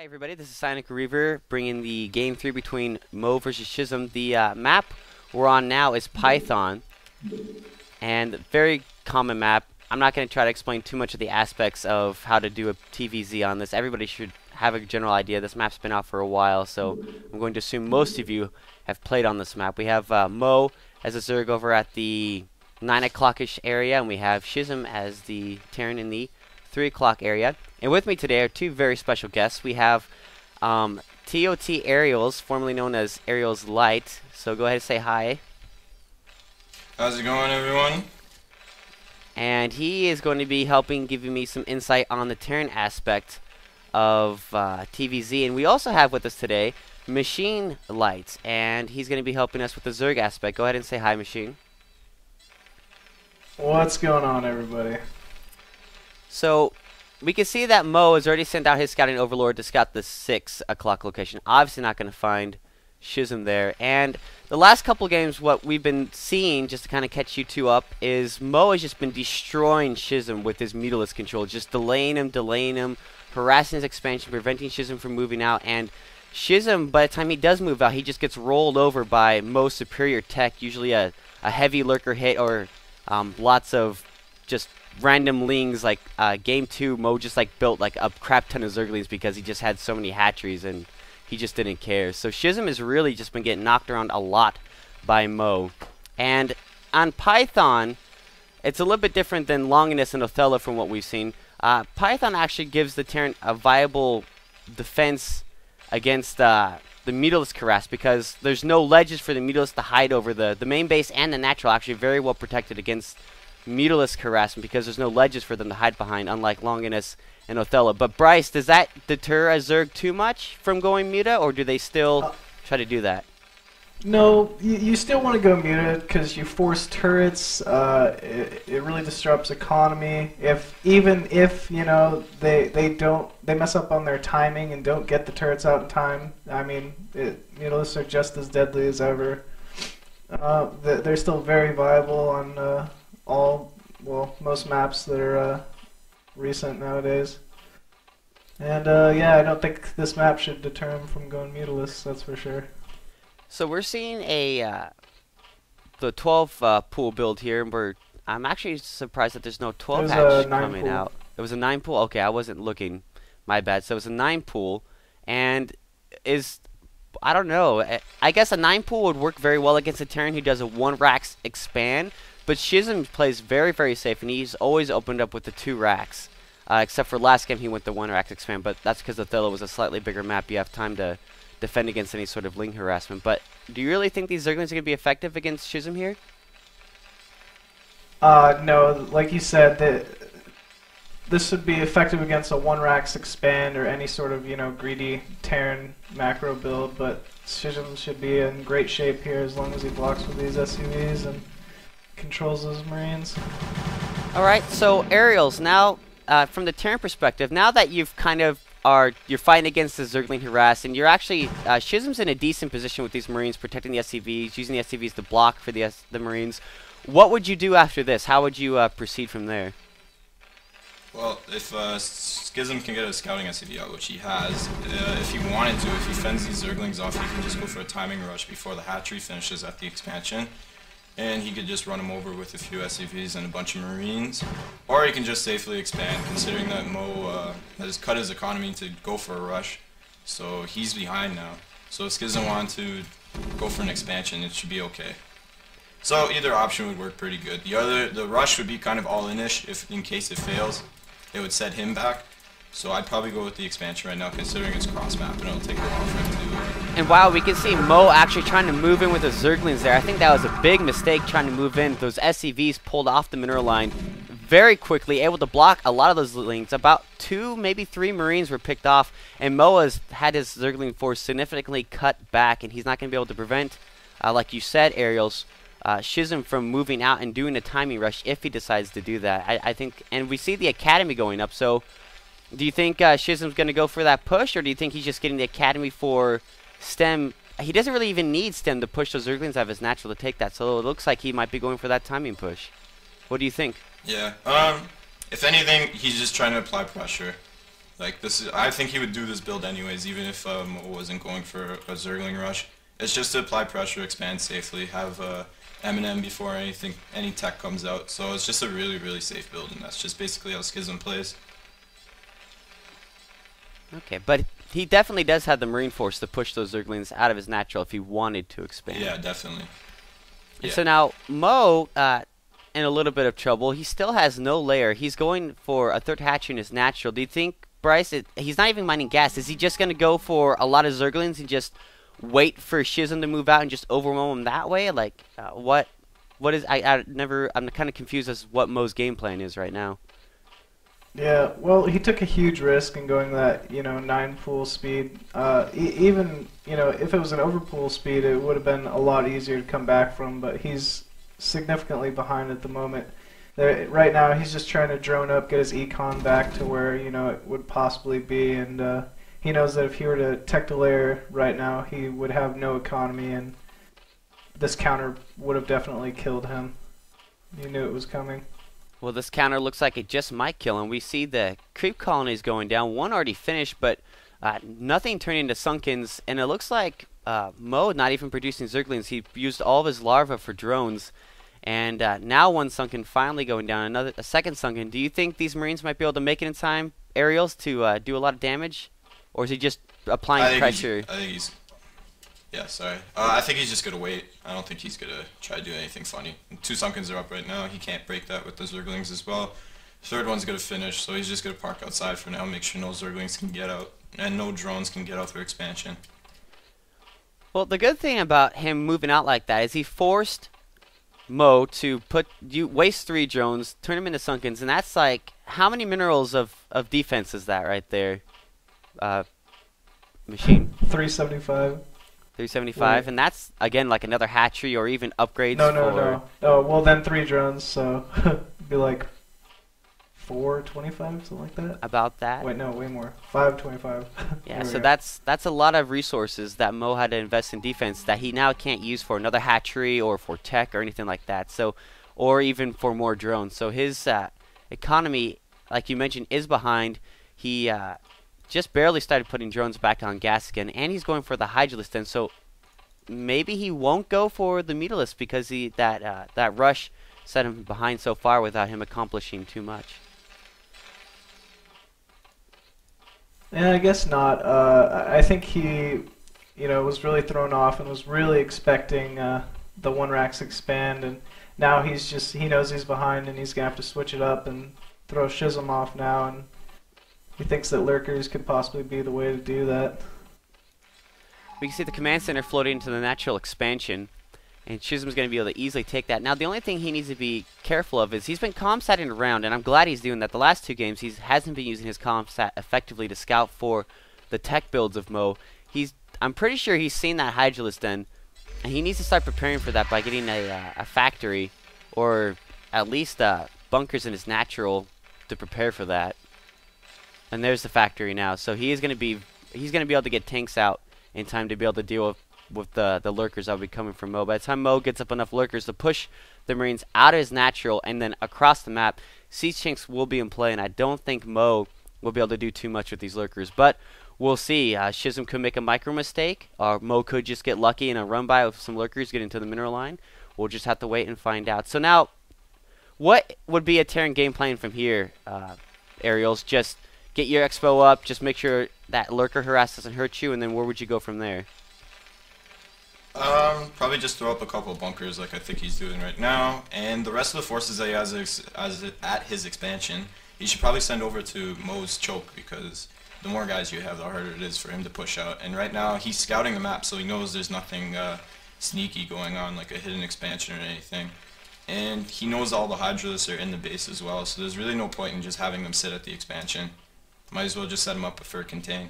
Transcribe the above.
Hi everybody, this is PsyonicReaver bringing the Game 3 between Mo versus Schism. The map we're on now is Python, and very common map. I'm not going to try to explain too much of the aspects of how to do a TVZ on this. Everybody should have a general idea. This map's been out for a while, so I'm going to assume most of you have played on this map. We have Mo as a Zerg over at the 9 o'clock-ish area, and we have Schism as the Terran in the 3 o'clock area. And with me today are two very special guests. We have KOTH Aerials, formerly known as Aerials LighT. So go ahead and say hi. How's it going, everyone? And he is going to be helping giving me some insight on the Terran aspect of TVZ. And we also have with us today Machine LighT, and he's going to be helping us with the Zerg aspect. Go ahead and say hi, Machine. What's going on, everybody? So we can see that Mo has already sent out his scouting overlord to scout the 6 o'clock location. Obviously not going to find Schism there. And the last couple games, what we've been seeing, just to kind of catch you two up, is Mo has just been destroying Schism with his Mutalisk control. Just delaying him, harassing his expansion, preventing Schism from moving out. And Schism, by the time he does move out, he just gets rolled over by Mo's superior tech, usually a heavy lurker hit or lots of just random lings. Like game 2, Mo just built a crap ton of Zerglings because he just had so many hatcheries and he just didn't care. So Schism has really just been getting knocked around a lot by Mo. And on Python, it's a little bit different than Longinus and Othello from what we've seen. Python actually gives the Terran a viable defense against the Mutalisk harass, because there's no ledges for the Mutalisk to hide over. The main base and the natural actually very well protected against Mutalisk harassment because there's no ledges for them to hide behind, unlike Longinus and Othello. But Bryce, does that deter a Zerg too much from going Muta, or do they still try to do that? No, you still want to go Muta because you force turrets. It really disrupts economy. Even if you know they mess up on their timing and don't get the turrets out in time. I mean, Mutalisks are just as deadly as ever. They're still very viable on most maps that are recent nowadays. And yeah, I don't think this map should deter him from going Mutalisk, that's for sure. So we're seeing the 12 pool build here, and I'm actually surprised that there's no 12 hatch coming out. It was a 9 pool? Okay, I wasn't looking. My bad. So it was a 9 pool, and I don't know. I guess a 9 pool would work very well against a Terran who does a 1 racks expand. But Schism plays very, very safe, and he's always opened up with the 2 racks. Except for last game, he went the 1 racks expand, but that's because Othello was a slightly bigger map. You have time to defend against any sort of ling harassment. But do you really think these Zerglings are going to be effective against Schism here? No, like you said, this would be effective against a 1 racks expand or any sort of, greedy Terran macro build, but Schism should be in great shape here as long as he blocks with these SUVs and controls those Marines. Alright, so Aerials, now from the Terran perspective, now that you've you're fighting against the Zergling harass, and you're actually Schism's in a decent position with these Marines protecting the SCVs, using the SCVs to block for the Marines. What would you do after this? How would you proceed from there? Well, if Schism can get a scouting SCV out, which he has, if he wanted to, if he fends these Zerglings off, he can just go for a timing rush before the hatchery finishes at the expansion. And he could just run him over with a few SCVs and a bunch of Marines. Or he can just safely expand, considering that Mo has cut his economy to go for a rush. So he's behind now. So if Schism wanted to go for an expansion, it should be okay. So either option would work pretty good. The rush would be kind of all-in-ish. If in case it fails, it would set him back. So I'd probably go with the expansion right now, considering it's cross-map, and it'll take a while for him to do it. And wow, we can see Mo actually trying to move in with the Zerglings there. I think that was a big mistake trying to move in. Those SCVs pulled off the mineral line very quickly, able to block a lot of those lings. About 2, maybe 3 Marines were picked off, and Mo has had his Zergling force significantly cut back, and he's not going to be able to prevent, like you said, Aerials, Schism from moving out and doing a timing rush if he decides to do that. I think, and we see the Academy going up, so do you think Schism's going to go for that push, or do you think he's just getting the Academy for Stem? He doesn't really even need Stem to push those Zerglings out of his natural to take that, so it looks like he might be going for that timing push. What do you think? Yeah, if anything, he's just trying to apply pressure. Like I think he would do this build anyways, even if Mo wasn't going for a Zergling rush. It's just to apply pressure, expand safely, have M before any tech comes out. So it's just a really, really safe build, and that's just basically how Schism plays. Okay, but he definitely does have the Marine Force to push those Zerglings out of his natural if he wanted to expand. Yeah, definitely. And so now Mo, in a little bit of trouble. He still has no layer. He's going for a third hatchery in his natural. Do you think, Bryce, he's not even mining gas. Is he just going to go for a lot of Zerglings and just wait for Schism to move out and just overwhelm him that way? Like, what is... I'm kind of confused as to what Mo's game plan is right now. Yeah, well, he took a huge risk in going that, 9 pool speed. Even, if it was an overpool speed, it would have been a lot easier to come back from, but he's significantly behind at the moment. Right now, he's just trying to drone up, get his econ back to where, it would possibly be, and he knows that if he were to tech the layer right now, he would have no economy, and this counter would have definitely killed him. He knew it was coming. Well, this counter looks like it just might kill him. We see the creep colonies going down. One already finished, but nothing turned into Sunkens. And it looks like Mo not even producing Zerglings. He used all of his larvae for drones. And now one Sunken finally going down. A second Sunken. Do you think these Marines might be able to make it in time, Aerials, to do a lot of damage? Or is he just applying pressure? Yeah, sorry. I think he's just going to wait. I don't think he's going to try to do anything funny. 2 Sunkens are up right now. He can't break that with the Zerglings as well. Third one's going to finish, so he's just going to park outside for now, make sure no Zerglings can get out, and no drones can get out through expansion. Well, the good thing about him moving out like that is he forced Mo to waste 3 drones, turn them into Sunkens, and that's like, how many minerals of defense is that right there? Machine? 375. 375, and that's again like another hatchery or even upgrades. No. Oh, well then 3 drones, so it'd be like 425, something like that. About that. Wait, no, way more. 525. Yeah, so that's a lot of resources that Mo had to invest in defense that he now can't use for another hatchery or for tech or anything like that. So, or even for more drones. So his economy, like you mentioned, is behind. He just barely started putting drones back on gas again, and he's going for the Hydralisk then, so maybe he won't go for the Mutalisk because that rush set him behind so far without him accomplishing too much. Yeah, I guess not. I think he, was really thrown off and was really expecting the 1 racks expand, and now he knows he's behind and he's going to have to switch it up and throw Schism off now, and he thinks that lurkers could possibly be the way to do that. We can see the command center floating into the natural expansion, and Schism's going to be able to easily take that. Now, the only thing he needs to be careful of is he's been comsatting around, and I'm glad he's doing that. The last 2 games, he hasn't been using his comsat effectively to scout for the tech builds of Mo. I'm pretty sure he's seen that Hydralisk den, and he needs to start preparing for that by getting a factory, or at least bunkers in his natural to prepare for that. And there's the factory now, so he's going to be able to get tanks out in time to be able to deal with the lurkers that will be coming from Mo. By the time Mo gets up enough lurkers to push the Marines out of his natural and then across the map, siege tanks will be in play, and I don't think Mo will be able to do too much with these lurkers. But we'll see. Schism could make a micro mistake, or Mo could just get lucky in a run by with some lurkers getting to the mineral line. We'll just have to wait and find out. So now, what would be a Terran game plan from here, Aerials? Just get your expo up, just make sure that lurker harass doesn't hurt you, and then where would you go from there? Probably just throw up a couple of bunkers like I think he's doing right now, and the rest of the forces that he has at his expansion, he should probably send over to Mo's choke, because the more guys you have, the harder it is for him to push out. And right now, he's scouting the map, so he knows there's nothing sneaky going on, like a hidden expansion or anything. And he knows all the Hydralisks are in the base as well, so there's really no point in just having them sit at the expansion. Might as well just set them up for contain.